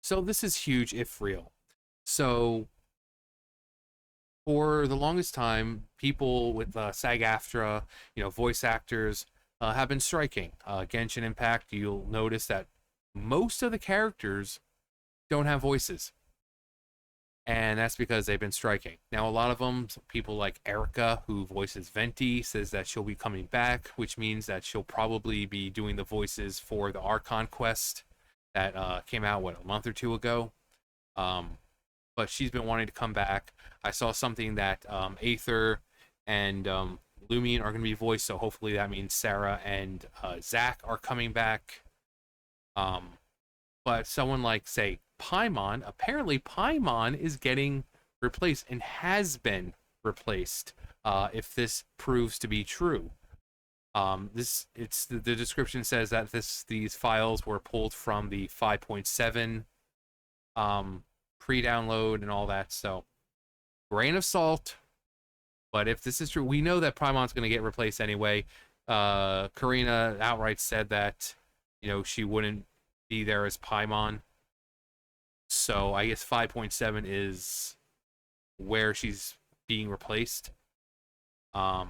So this is huge if real. So for the longest time, people with SAG-AFTRA, voice actors, have been striking. Genshin Impact, you'll notice that most of the characters don't have voices, and that's because they've been striking. Now, a lot of them, people like Erica, who voices Venti, says that she'll be coming back, which means that she'll probably be doing the voices for the Archon quest that came out, a month or two ago. Um, but she's been wanting to come back. I saw something that Aether and Lumion are going to be voiced, so hopefully that means Sarah and Zach are coming back. But someone like, say, Paimon, apparently Paimon is getting replaced and has been replaced, if this proves to be true. The description says that these files were pulled from the 5.7 pre-download and all that, so grain of salt. But if this is true, we know that Paimon's going to get replaced anyway. Corina outright said that she wouldn't be there as Paimon, so I guess 5.7 is where she's being replaced. But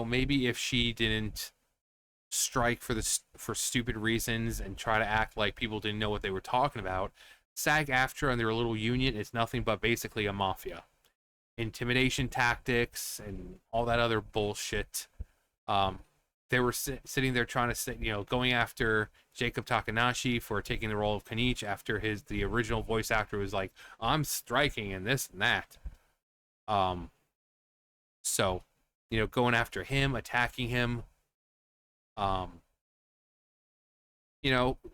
maybe if she didn't strike for stupid reasons and try to act like people didn't know what they were talking about, SAG-AFTRA and their little union is nothing but basically a mafia. Intimidation tactics and all that other bullshit. They were sitting there trying to, going after Jacob Takanashi for taking the role of Kanichi after the original voice actor was like, I'm striking and this and that. So, going after him, attacking him,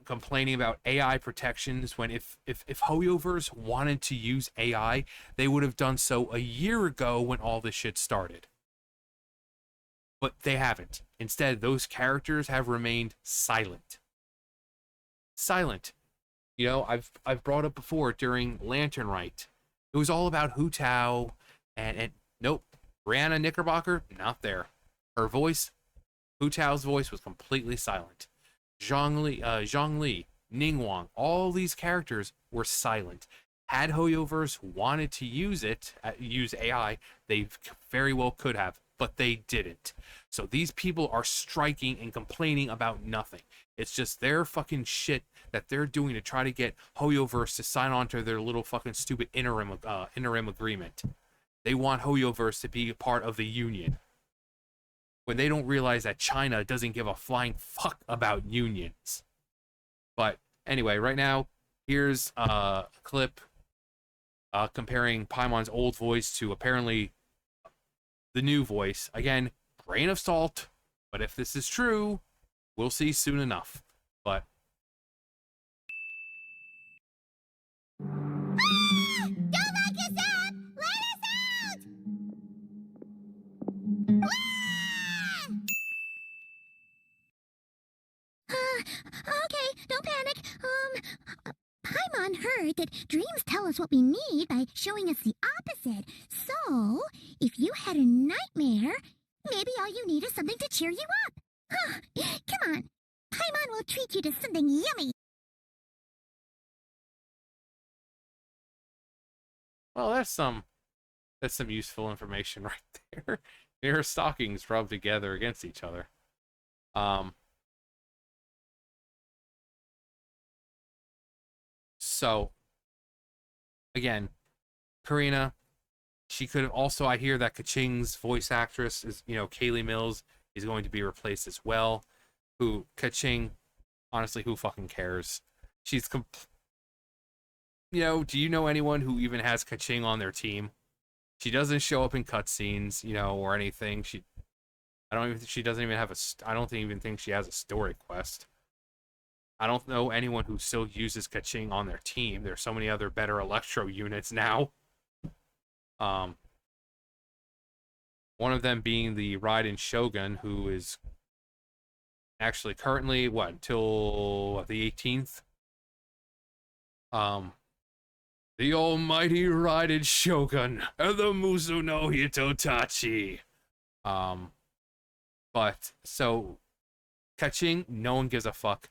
complaining about AI protections when if Hoyoverse wanted to use AI, they would have done so a year ago when all this shit started. But they haven't. Instead, those characters have remained silent. Silent. I've brought up before during Lantern Rite. It was all about Hu Tao, and nope, Brianna Knickerbocker, not there. Her voice, Hu Tao's voice, was completely silent. Zhang Li, Ningguang, all these characters were silent. Had Hoyoverse wanted to use AI, they very well could have, but they didn't. So these people are striking and complaining about nothing. It's just their fucking shit that they're doing to try to get Hoyoverse to sign on to their little fucking stupid interim agreement. They want Hoyoverse to be a part of the union, when they don't realize that China doesn't give a flying fuck about unions. But anyway, right now, here's a clip comparing Paimon's old voice to apparently the new voice. Again, grain of salt, but if this is true, we'll see soon enough. But Don't lock us out! Let us out! Okay, don't panic. Paimon heard that dreams tell us what we need by showing us the opposite. So, if you had a nightmare, maybe all you need is something to cheer you up. Come on, Paimon will treat you to something yummy. well, that's some useful information right there. Your stockings rubbed together against each other. So again, Corina, she could have also. I hear that Kaching's voice actress is, Kaylee Mills is going to be replaced as well. Who Kaching? Honestly, who fucking cares? She's do you know anyone who even has Kaching on their team? She doesn't show up in cutscenes, or anything. She doesn't even have I don't even think she has a story quest. I don't know anyone who still uses Kaching on their team. There's so many other better Electro units now. One of them being the Raiden Shogun, who is actually currently, until the 18th? The almighty Raiden Shogun, and the Muzu no Hitotachi. But, so, Kaching, no one gives a fuck.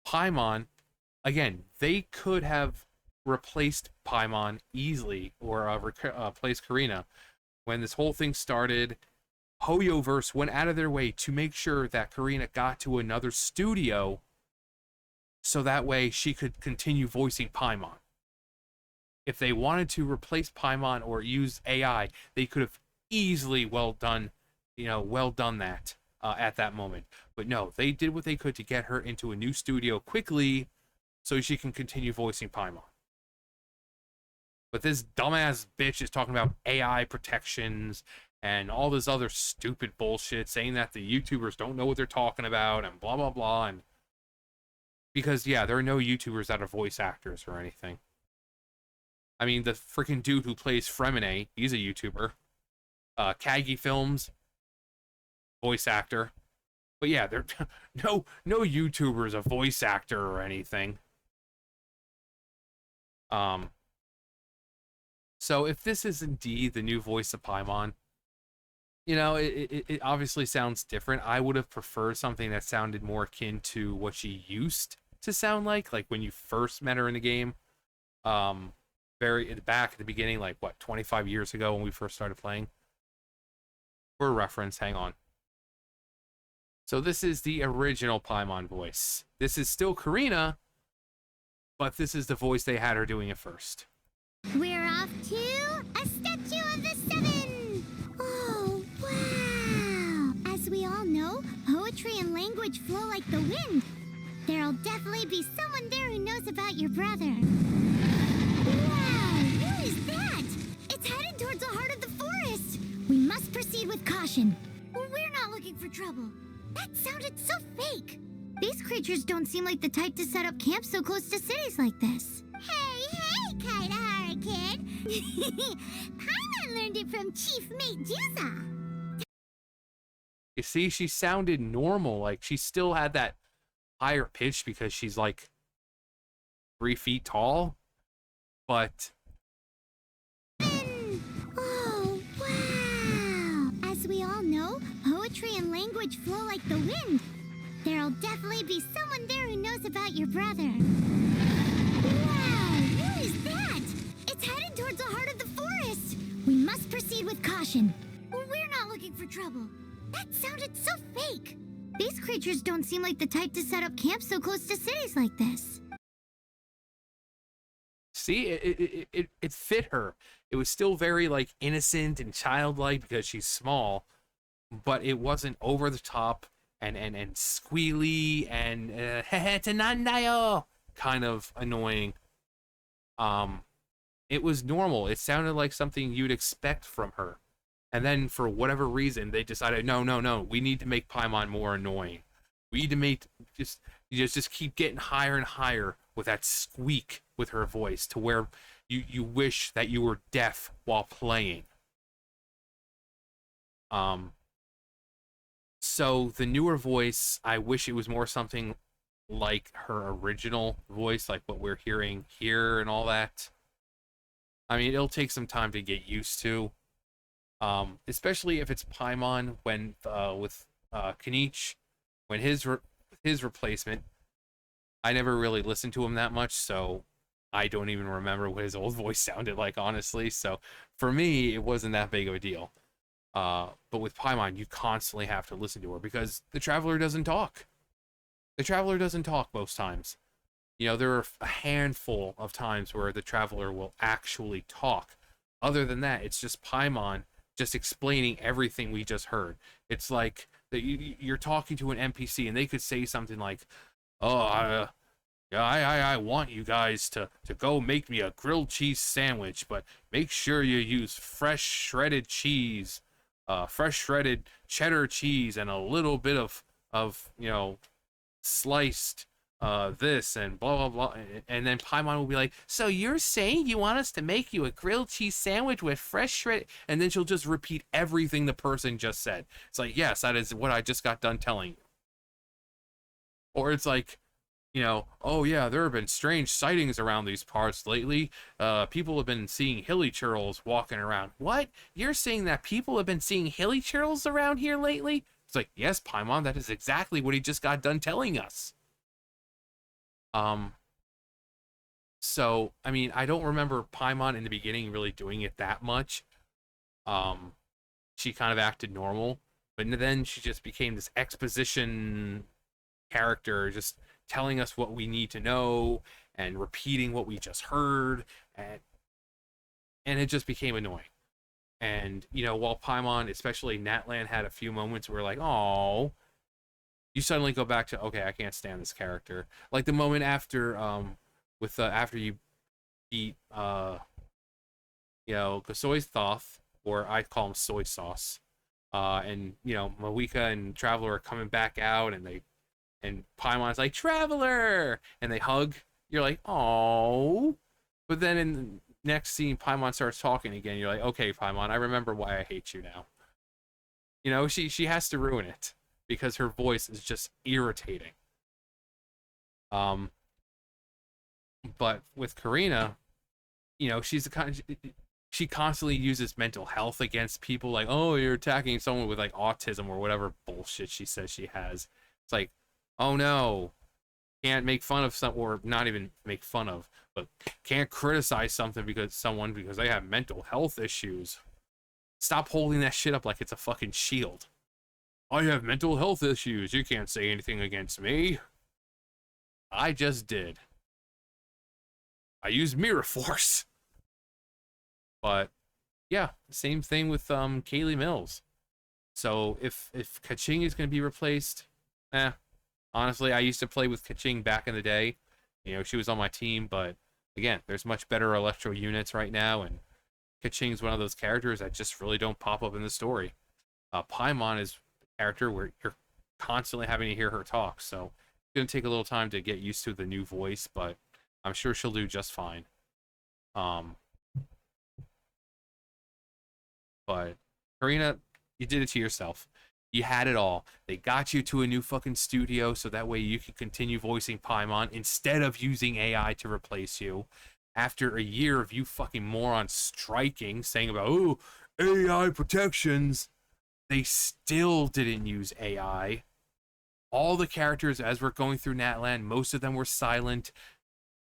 Paimon, again, they could have replaced Paimon easily, or replaced Corina. When this whole thing started, Hoyoverse went out of their way to make sure that Corina got to another studio so that way she could continue voicing Paimon. If they wanted to replace Paimon or use AI, they could have easily well done that at that moment. But no, they did what they could to get her into a new studio quickly so she can continue voicing Paimon. But this dumbass bitch is talking about AI protections and all this other stupid bullshit, saying that the YouTubers don't know what they're talking about and blah, blah, blah. And because, yeah, there are no YouTubers that are voice actors or anything. I mean, the freaking dude who plays Fremine, he's a YouTuber. Kagi Films, voice actor. But yeah, there no YouTuber is a voice actor or anything. So if this is indeed the new voice of Paimon, it obviously sounds different. I would have preferred something that sounded more akin to what she used to sound like when you first met her in the game. Very back at the beginning, 25 years ago when we first started playing. For reference, hang on. So this is the original Paimon voice. This is still Corina, but this is the voice they had her doing it first. We're off to a Statue of the Seven! Oh, wow! As we all know, poetry and language flow like the wind. There'll definitely be someone there who knows about your brother. Wow! What is that? It's headed towards the heart of the forest! We must proceed with caution. We're not looking for trouble. That sounded so fake. These creatures don't seem like the type to set up camp so close to cities like this. Hey, Kaitahara kid! Paimon learned it from Chief Mate Juza. You see, she sounded normal. She still had that higher pitch because she's 3 feet tall. But oh, wow! As we all know, poetry and language flow like the wind. There'll definitely be someone there who knows about your brother. Wow! What is that? It's headed towards the heart of the forest. We must proceed with caution. We're not looking for trouble. That sounded so fake. These creatures don't seem like the type to set up camp so close to cities like this. see, it fit her. It was still very innocent and childlike because she's small, but it wasn't over the top and squealy and tenandayo kind of annoying. It was normal. It sounded like something you'd expect from her. And then for whatever reason, they decided, no, we need to make Paimon more annoying. We need to make just keep getting higher and higher with that squeak with her voice to where you wish that you were deaf while playing. So the newer voice, I wish it was more something like her original voice, like what we're hearing here and all that. I mean, it'll take some time to get used to. Especially if it's Paimon when with Kanich, when his replacement. I never really listened to him that much, so I don't even remember what his old voice sounded like, honestly. So for me, it wasn't that big of a deal. But with Paimon, you constantly have to listen to her because the Traveler doesn't talk. The Traveler doesn't talk most times. There are a handful of times where the Traveler will actually talk. Other than that, it's just Paimon just explaining everything we just heard. It's like that you're talking to an NPC and they could say something like, "Oh, I want you guys to go make me a grilled cheese sandwich, but make sure you use fresh shredded cheese, fresh shredded cheddar cheese, and a little bit of sliced this and blah blah blah." And then Paimon will be like, "So you're saying you want us to make you a grilled cheese sandwich with fresh shredded?" And then she'll just repeat everything the person just said. It's like, yes, that is what I just got done telling you. Or it's like, "Oh yeah, there have been strange sightings around these parts lately. People have been seeing hilly churls walking around." What? You're saying that people have been seeing hilly churls around here lately? It's like, yes, Paimon, that is exactly what he just got done telling us. So, I mean, I don't remember Paimon in the beginning really doing it that much. Um, she kind of acted normal, but then she just became this exposition character, just telling us what we need to know and repeating what we just heard, and it just became annoying. And while Paimon, especially Natlan, had a few moments where like, oh, you suddenly go back to, okay, I can't stand this character. Like the moment after with after you beat Gasoy's Thoth, or I call him soy sauce. And Mawika and Traveler are coming back out, and Paimon's like, Traveler, and they hug. You're like, oh. But then in the next scene, Paimon starts talking again. You're like, okay, Paimon, I remember why I hate you now. She has to ruin it because her voice is just irritating. But with Corina, she's the kind of, she constantly uses mental health against people, like, oh, you're attacking someone with like autism or whatever bullshit she says she has. It's like, oh no, can't make fun of some, or not even make fun of, but can't criticize something because they have mental health issues. Stop holding that shit up like it's a fucking shield. I have mental health issues. You can't say anything against me. I just did. I used Mirror Force. But yeah, same thing with Kaylee Mills. So if Kaching is going to be replaced, honestly, I used to play with Kaching back in the day. She was on my team, but again, there's much better Electro units right now, and Kaching's one of those characters that just really don't pop up in the story. Paimon is a character where you're constantly having to hear her talk, so it's going to take a little time to get used to the new voice, but I'm sure she'll do just fine. But Corina, you did it to yourself. You had it all. They got you to a new fucking studio so that way you can continue voicing Paimon instead of using AI to replace you. After a year of you fucking morons striking, saying about, oh, AI protections, they still didn't use AI. All the characters, as we're going through Natlan, most of them were silent.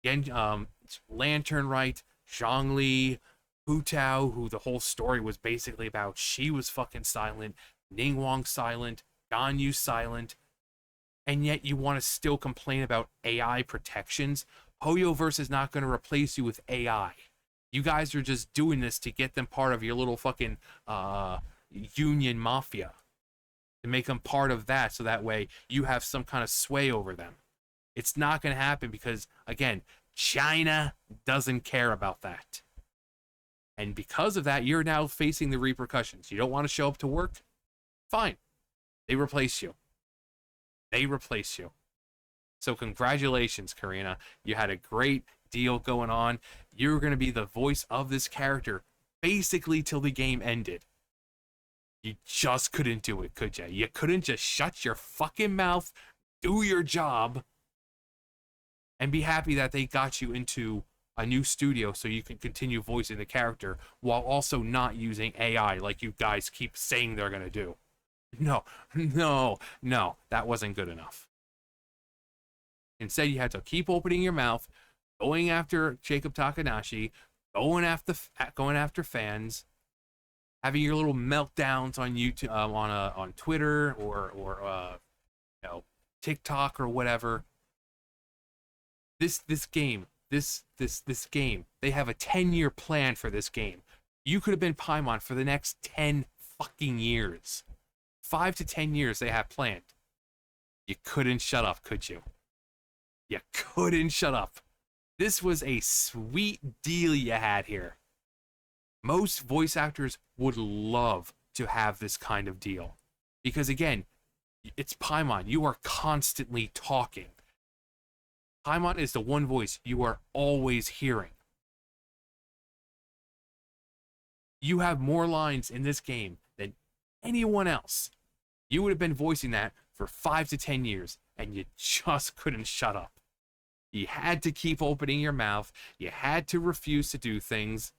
Lantern Right, Zhongli, Hu Tao, who the whole story was basically about, she was fucking silent. Ningguang silent. Ganyu silent. And yet you want to still complain about AI protections? Hoyoverse is not going to replace you with AI. You guys are just doing this to get them part of your little fucking union mafia. To make them part of that so that way you have some kind of sway over them. It's not going to happen because, again, China doesn't care about that. And because of that, you're now facing the repercussions. You don't want to show up to work? Fine. They replace you. They replace you. So congratulations, Corina. You had a great deal going on. You're going to be the voice of this character basically till the game ended. You just couldn't do it, could you? You couldn't just shut your fucking mouth, do your job, and be happy that they got you into a new studio so you can continue voicing the character while also not using AI like you guys keep saying they're going to do. No, that wasn't good enough. Instead, you had to keep opening your mouth, going after Jacob Takanashi, going after fans, having your little meltdowns on YouTube, on Twitter or TikTok or whatever. This game, they have a 10-year plan for this game. You could have been Paimon for the next 10 fucking years. 5 to 10 years they have planned. You couldn't shut up, could you? You couldn't shut up. This was a sweet deal you had here. Most voice actors would love to have this kind of deal. Because again, it's Paimon. You are constantly talking. Paimon is the one voice you are always hearing. You have more lines in this game than anyone else. You would have been voicing that for 5 to 10 years, and you just couldn't shut up. You had to keep opening your mouth. You had to refuse to do things.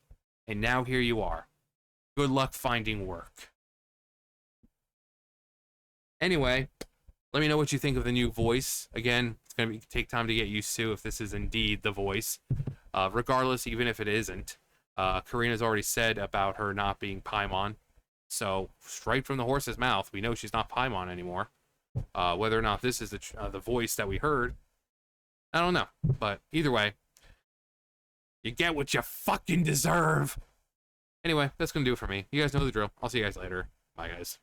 And now here you are. Good luck finding work. Anyway, let me know what you think of the new voice. Again, it's going to take time to get used to if this is indeed the voice. Regardless, even if it isn't, Karina's already said about her not being Paimon. So, straight from the horse's mouth, we know she's not Paimon anymore. Whether or not this is the voice that we heard, I don't know. But either way, you get what you fucking deserve. Anyway, that's going to do it for me. You guys know the drill. I'll see you guys later. Bye, guys.